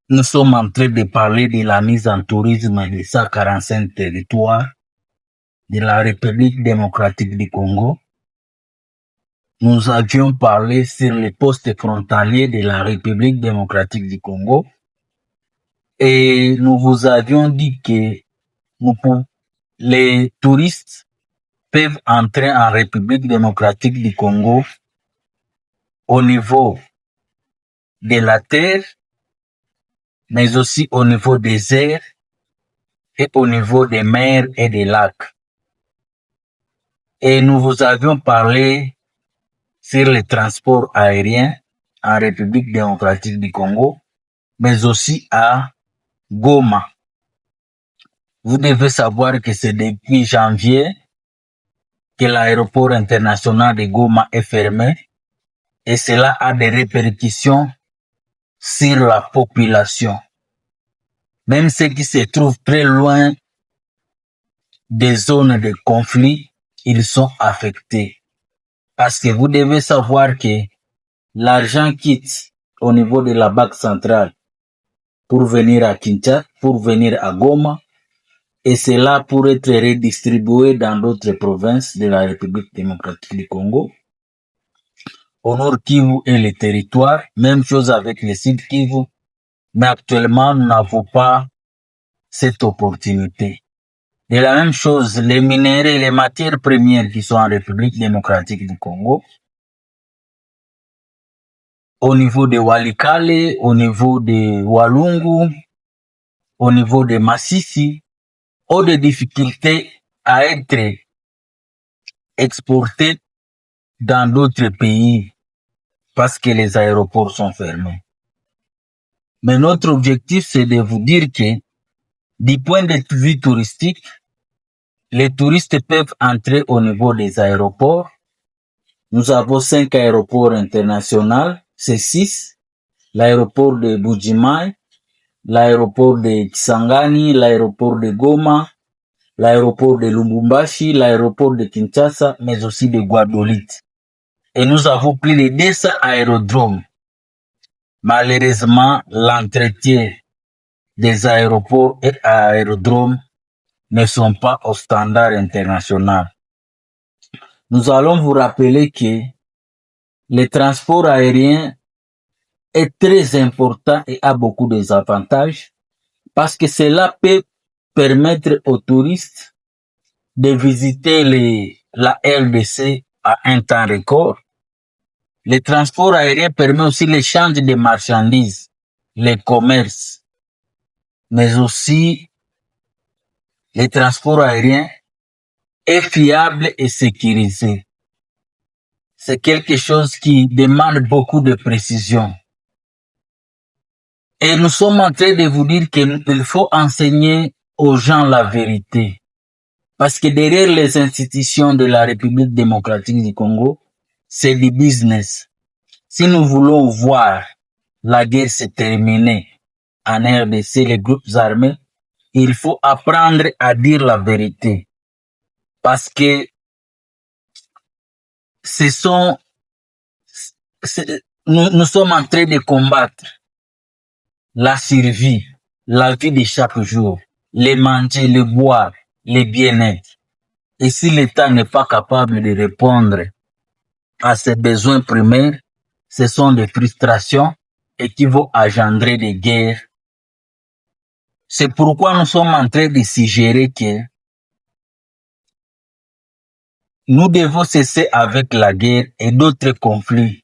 Nous sommes en train de parler de la mise en tourisme de 145 territoires de la République démocratique du Congo. Nous avions parlé sur les postes frontaliers de la République démocratique du Congo et nous vous avions dit que les touristes peuvent entrer en République démocratique du Congo au niveau de la terre, mais aussi au niveau des airs et au niveau des mers et des lacs. Et nous vous avions parlé sur les transports aériens en République démocratique du Congo, mais aussi à Goma. Vous devez savoir que c'est depuis janvier que l'aéroport international de Goma est fermé et cela a des répercussions sur la population. Même ceux qui se trouvent très loin des zones de conflit, ils sont affectés. Parce que vous devez savoir que l'argent quitte au niveau de la Banque centrale pour venir à Kinshasa, pour venir à Goma, et cela pour être redistribué dans d'autres provinces de la République démocratique du Congo. Au nord Kivu et les territoires, même chose avec le sud Kivu, mais actuellement nous n'avons pas cette opportunité. De la même chose, les minéraux, les matières premières qui sont en République démocratique du Congo, au niveau de Walikale, au niveau de Walungu, au niveau de Massissi, ont des difficultés à être exportés dans d'autres pays parce que les aéroports sont fermés. Mais notre objectif, c'est de vous dire que du point de vue touristique, les touristes peuvent entrer au niveau des aéroports. Nous avons 5 aéroports internationaux, c'est 6. L'aéroport de Bujimai, l'aéroport de Kisangani, l'aéroport de Goma, l'aéroport de Lubumbashi, l'aéroport de Kinshasa, mais aussi de Guadeloupe. Et nous avons plus de 200 aérodromes. Malheureusement, l'entretien des aéroports et aérodromes ne sont pas au standard international. Nous allons vous rappeler que le transport aérien est très important et a beaucoup d'avantages parce que cela peut permettre aux touristes de visiter la RDC à un temps record. Le transport aérien permet aussi l'échange de marchandises, le commerce, mais aussi le transport aérien est fiable et sécurisé. C'est quelque chose qui demande beaucoup de précision. Et nous sommes en train de vous dire qu'il faut enseigner aux gens la vérité. Parce que derrière les institutions de la République démocratique du Congo, c'est du business. Si nous voulons voir la guerre se terminer en RDC, les groupes armés, il faut apprendre à dire la vérité. Parce que nous sommes en train de combattre la survie, la vie de chaque jour, les manger, le boire, les bien-être. Et si l'État n'est pas capable de répondre à ses besoins primaires, ce sont des frustrations et qui vont engendrer des guerres. C'est pourquoi nous sommes en train de suggérer que nous devons cesser avec la guerre et d'autres conflits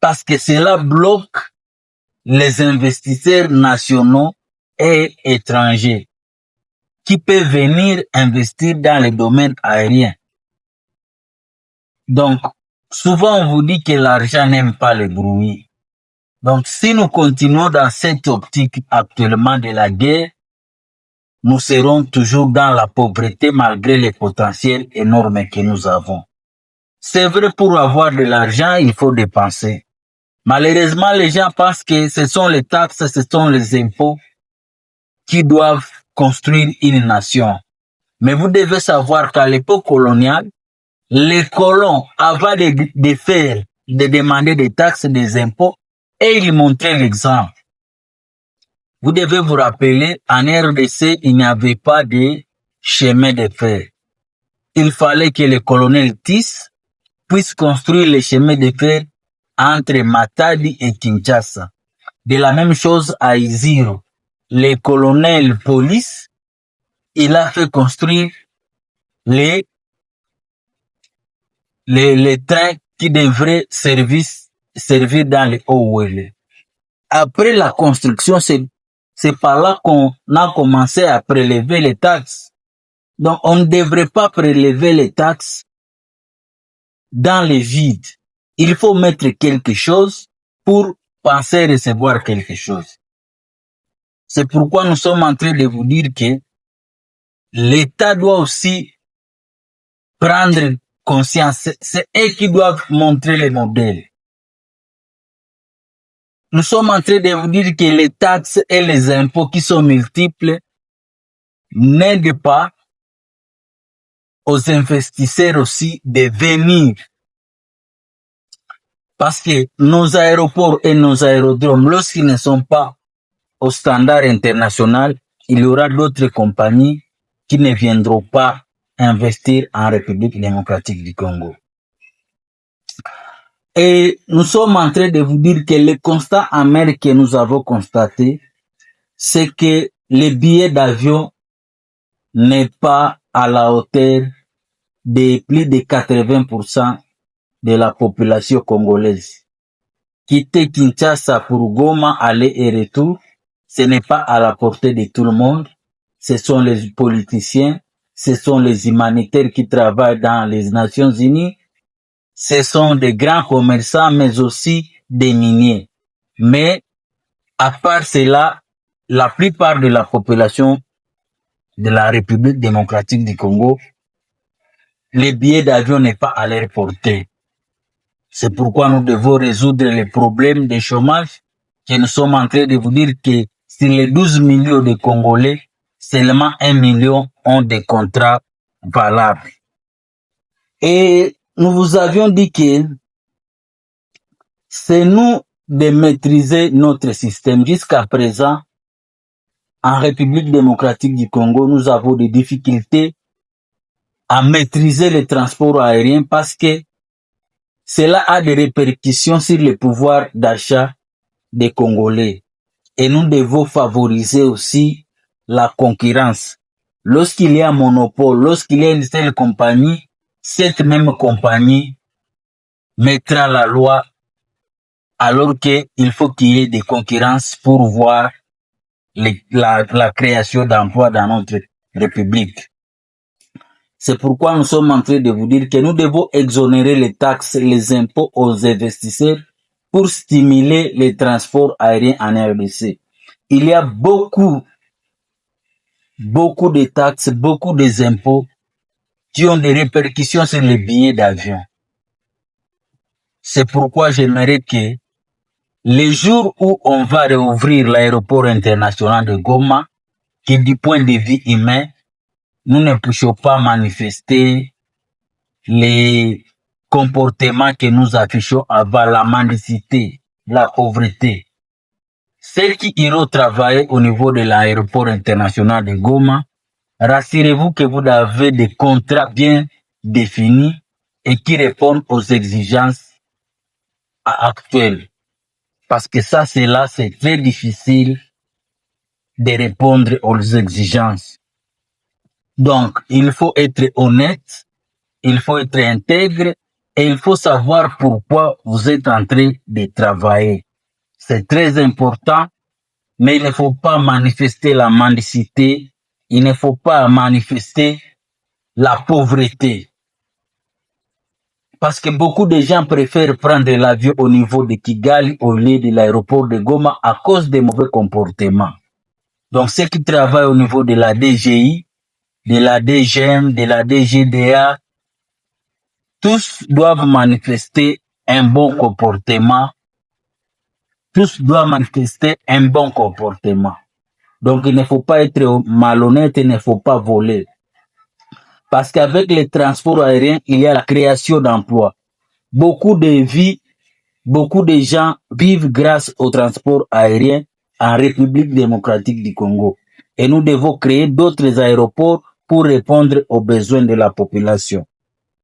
parce que cela bloque les investisseurs nationaux et étrangers qui peuvent venir investir dans les domaines aériens. Donc, souvent on vous dit que l'argent n'aime pas le bruit. Donc, si nous continuons dans cette optique actuellement de la guerre, nous serons toujours dans la pauvreté malgré les potentiels énormes que nous avons. C'est vrai, pour avoir de l'argent, il faut dépenser. Malheureusement, les gens pensent que ce sont les taxes, ce sont les impôts qui doivent construire une nation. Mais vous devez savoir qu'à l'époque coloniale, les colons, avant de demander des taxes, des impôts, et ils montraient l'exemple. Vous devez vous rappeler, en RDC, il n'y avait pas de chemin de fer. Il fallait que le colonel Tiss puisse construire le chemin de fer entre Matadi et Kinshasa. De la même chose à Iziro. Le colonel Police, il a fait construire les trains qui devraient servir dans les Hauts-Ouélé. Après la construction, c'est par là qu'on a commencé à prélever les taxes. Donc, on ne devrait pas prélever les taxes dans le vide. Il faut mettre quelque chose pour penser recevoir quelque chose. C'est pourquoi nous sommes en train de vous dire que l'État doit aussi prendre conscience. C'est eux qui doivent montrer les modèles. Nous sommes en train de vous dire que les taxes et les impôts qui sont multiples n'aident pas aux investisseurs aussi de venir. Parce que nos aéroports et nos aérodromes, lorsqu'ils ne sont pas au standard international, il y aura d'autres compagnies qui ne viendront pas investir en République démocratique du Congo. Et nous sommes en train de vous dire que le constat amer que nous avons constaté, c'est que le billet d'avion n'est pas à la hauteur de plus de 80% de la population congolaise. Quitter Kinshasa pour Goma, aller et retour, ce n'est pas à la portée de tout le monde. Ce sont les politiciens, ce sont les humanitaires qui travaillent dans les Nations Unies, ce sont des grands commerçants, mais aussi des miniers. Mais, à part cela, la plupart de la population de la République démocratique du Congo, les billets d'avion n'est pas à leur portée. C'est pourquoi nous devons résoudre les problèmes de chômage, que nous sommes en train de vous dire que sur les 12 millions de Congolais, seulement 1 million ont des contrats valables. Et nous vous avions dit que c'est nous de maîtriser notre système. Jusqu'à présent, en République démocratique du Congo, nous avons des difficultés à maîtriser le transport aérien parce que cela a des répercussions sur le pouvoir d'achat des Congolais. Et nous devons favoriser aussi la concurrence. Lorsqu'il y a un monopole, lorsqu'il y a une seule compagnie, cette même compagnie mettra la loi alors qu'il faut qu'il y ait des concurrences pour voir la création d'emplois dans notre République. C'est pourquoi nous sommes en train de vous dire que nous devons exonérer les taxes, les impôts aux investisseurs pour stimuler les transports aériens en RDC. Il y a beaucoup de taxes, beaucoup d'impôts qui ont des répercussions sur les billets d'avion. C'est pourquoi j'aimerais que les jours où on va réouvrir l'aéroport international de Goma, qui du point de vue humain, nous ne puissions pas manifester les comportements que nous affichons avant la mendicité, la pauvreté. Ceux qui iront travailler au niveau de l'aéroport international de Goma, rassurez-vous que vous avez des contrats bien définis et qui répondent aux exigences actuelles. Parce que ça, c'est très difficile de répondre aux exigences. Donc, il faut être honnête, il faut être intègre et il faut savoir pourquoi vous êtes en train de travailler. C'est très important, mais il ne faut pas manifester la mendicité, il ne faut pas manifester la pauvreté. Parce que beaucoup de gens préfèrent prendre l'avion au niveau de Kigali au lieu de l'aéroport de Goma à cause des mauvais comportements. Donc ceux qui travaillent au niveau de la DGI, de la DGM, de la DGDA, tous doivent manifester un bon comportement. Tous doivent manifester un bon comportement. Donc il ne faut pas être malhonnête, il ne faut pas voler. Parce qu'avec les transports aériens, il y a la création d'emplois. Beaucoup de gens vivent grâce au transport aérien en République démocratique du Congo. Et nous devons créer d'autres aéroports pour répondre aux besoins de la population.